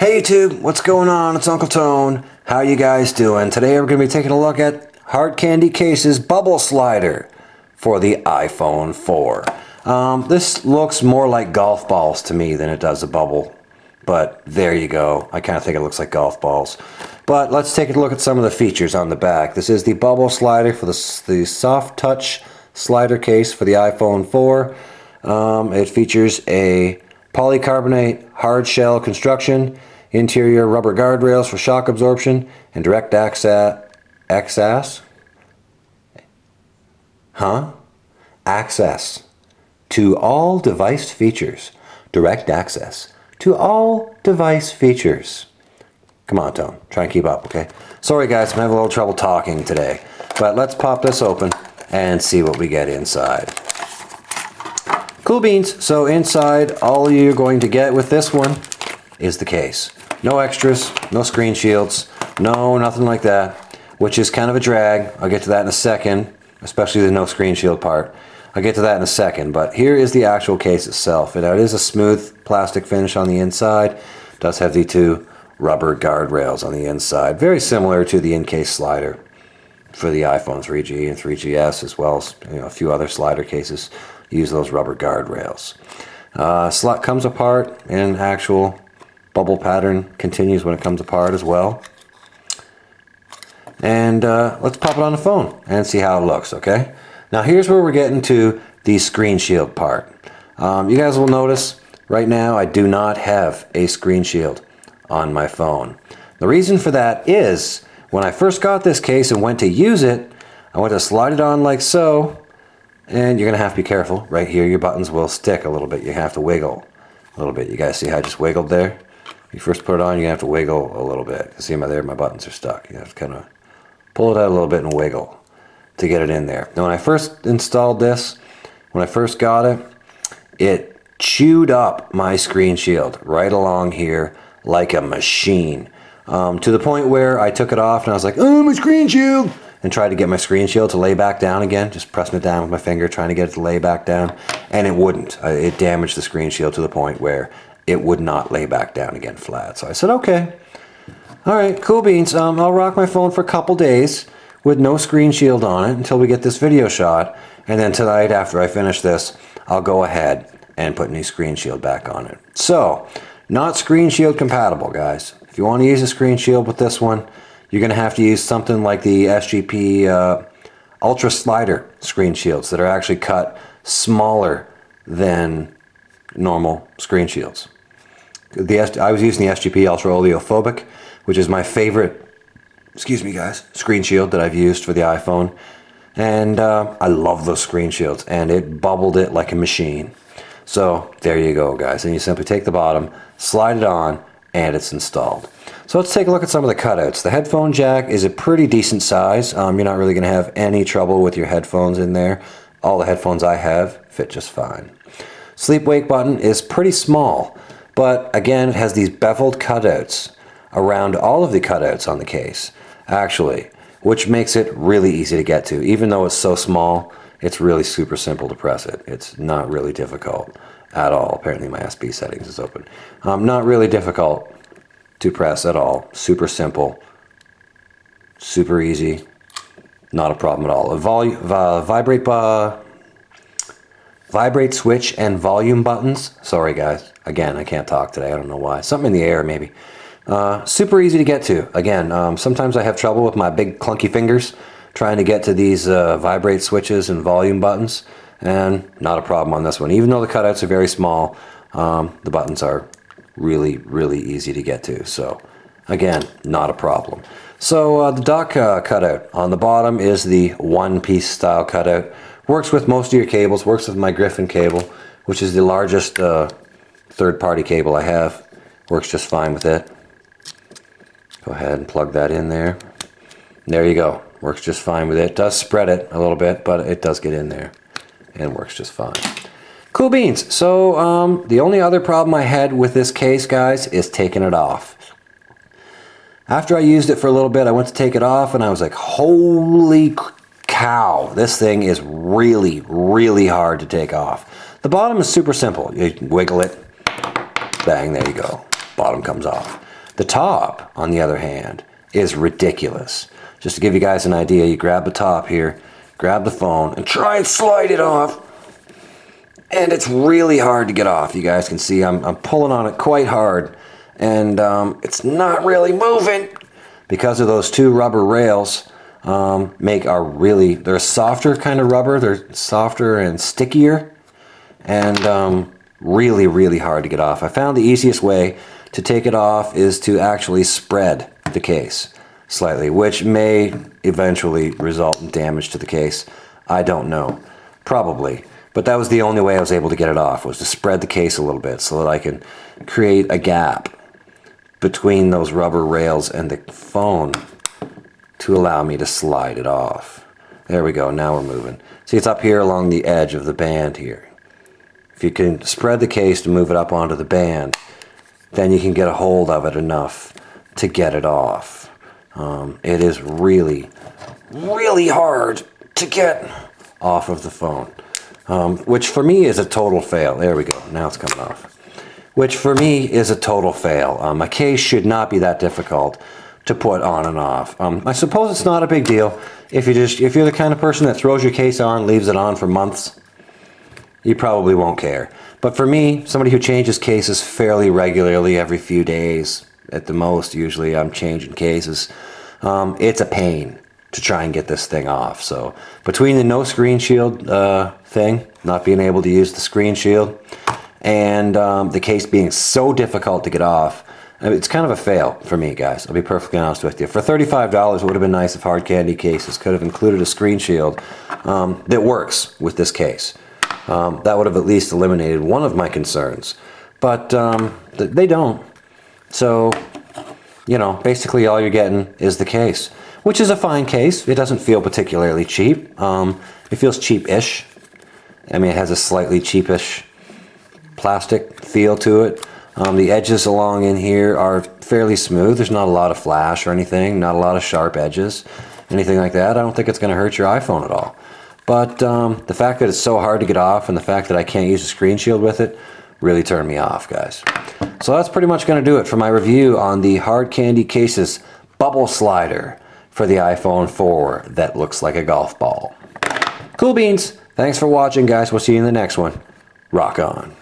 Hey YouTube, what's going on? It's Uncle Tone. How you guys doing? Today we're going to be taking a look at Hard Candy Case's bubble slider for the iPhone 4. This looks more like golf balls to me than it does a bubble, but there you go. I kind of think it looks like golf balls. But let's take a look at some of the features on the back. This is the bubble slider for the soft touch slider case for the iPhone 4. It features a polycarbonate hard shell construction, interior rubber guardrails for shock absorption, and direct access to all device features. Direct access to all device features. Come on, Tone. Try and keep up, okay? Sorry, guys. I'm having a little trouble talking today. But let's pop this open and see what we get inside. Cool beans. So inside, all you're going to get with this one is the case. No extras, no screen shields, no nothing like that, which is kind of a drag. I'll get to that in a second, especially the no screen shield part. I'll get to that in a second, but here is the actual case itself. It is a smooth plastic finish on the inside. It does have the two rubber guardrails on the inside, very similar to the in-case slider for the iPhone 3G and 3GS, as well as a few other slider cases use those rubber guardrails. Slot comes apart in actual bubble pattern, continues when it comes apart as well. And let's pop it on the phone and see how it looks, okay? Now here's where we're getting to the screen shield part. You guys will notice right now I do not have a screen shield on my phone. The reason for that is when I first got this case and went to use it, I went to slide it on like so, and you're going to have to be careful. Right here your buttons will stick a little bit. You have to wiggle a little bit. You guys see how I just wiggled there? You first put it on, you have to wiggle a little bit. See there, my buttons are stuck. You have to kind of pull it out a little bit and wiggle to get it in there. Now when I first installed this, when I first got it, it chewed up my screen shield right along here like a machine. To the point where I took it off and I was like, oh, my screen shield! And tried to get my screen shield to lay back down again, just pressing it down with my finger, trying to get it to lay back down, and it wouldn't. It damaged the screen shield to the point where it would not lay back down again flat. So I said, okay, all right, cool beans. I'll rock my phone for a couple days with no screen shield on it until we get this video shot, and then tonight after I finish this, I'll go ahead and put a new screen shield back on it. So, not screen shield compatible, guys. If you want to use a screen shield with this one, you're going to have to use something like the SGP Ultra Slider screen shields that are actually cut smaller than normal screen shields. I was using the SGP Ultra Oleophobic, which is my favorite, excuse me guys, screen shield that I've used for the iPhone. And I love those screen shields, and it bubbled it like a machine. So there you go, guys. And you simply take the bottom, slide it on, and it's installed. So let's take a look at some of the cutouts. The headphone jack is a pretty decent size. You're not really going to have any trouble with your headphones in there. All the headphones I have fit just fine. Sleep wake button is pretty small, but again it has these beveled cutouts around all of the cutouts on the case, actually, which makes it really easy to get to. Even though it's so small, it's really super simple to press it. It's not really difficult at all. Apparently my SB settings is open. Not really difficult to press at all. Super simple, super easy, not a problem at all. Vibrate switch and volume buttons. Sorry guys, again I can't talk today, I don't know why. Something in the air maybe. Super easy to get to. Again, sometimes I have trouble with my big clunky fingers trying to get to these vibrate switches and volume buttons, and not a problem on this one. Even though the cutouts are very small, the buttons are really easy to get to. So again, not a problem. So the dock cutout on the bottom is the one-piece style cutout. Works with most of your cables, works with my Griffin cable, which is the largest third-party cable I have. Works just fine with it. Go ahead and plug that in there. There you go. Works just fine with it. Does spread it a little bit, but it does get in there and works just fine. Cool beans. So the only other problem I had with this case, guys, is taking it off. After I used it for a little bit, I went to take it off and I was like, holy cow, this thing is really hard to take off. The bottom is super simple. You wiggle it, bang, there you go. bottom comes off. The top, on the other hand, is ridiculous. Just to give you guys an idea, you grab the top here, grab the phone, and try and slide it off. And it's really hard to get off. You guys can see I'm pulling on it quite hard, and it's not really moving because of those two rubber rails. They're a softer kind of rubber. They're softer and stickier, and really, really hard to get off. I found the easiest way to take it off is to actually spread the case slightly, which may eventually result in damage to the case. I don't know. Probably. But that was the only way I was able to get it off, was to spread the case a little bit so that I can create a gap between those rubber rails and the phone to allow me to slide it off. There we go, now we're moving. See, it's up here along the edge of the band here. If you can spread the case to move it up onto the band, then you can get a hold of it enough to get it off. It is really, really hard to get off of the phone, which for me is a total fail. There we go, now it's coming off. Which for me is a total fail. A case should not be that difficult to put on and off. I suppose it's not a big deal if you're the kind of person that throws your case on, leaves it on for months. You probably won't care. But for me, somebody who changes cases fairly regularly, every few days at the most, usually I'm changing cases, it's a pain to try and get this thing off. So between the no screen shield thing, not being able to use the screen shield, and the case being so difficult to get off, it's kind of a fail for me, guys. I'll be perfectly honest with you. For $35, it would have been nice if Hard Candy Cases could have included a screen shield that works with this case. That would have at least eliminated one of my concerns. But they don't. So, you know, basically all you're getting is the case, which is a fine case. It doesn't feel particularly cheap. It feels cheap-ish. I mean, it has a slightly cheapish plastic feel to it. The edges along in here are fairly smooth. There's not a lot of flash or anything, not a lot of sharp edges, anything like that. I don't think it's going to hurt your iPhone at all. But the fact that it's so hard to get off and the fact that I can't use a screen shield with it really turned me off, guys. So that's pretty much going to do it for my review on the Hard Candy Cases bubble slider for the iPhone 4 that looks like a golf ball. Cool beans. Thanks for watching, guys. We'll see you in the next one. Rock on.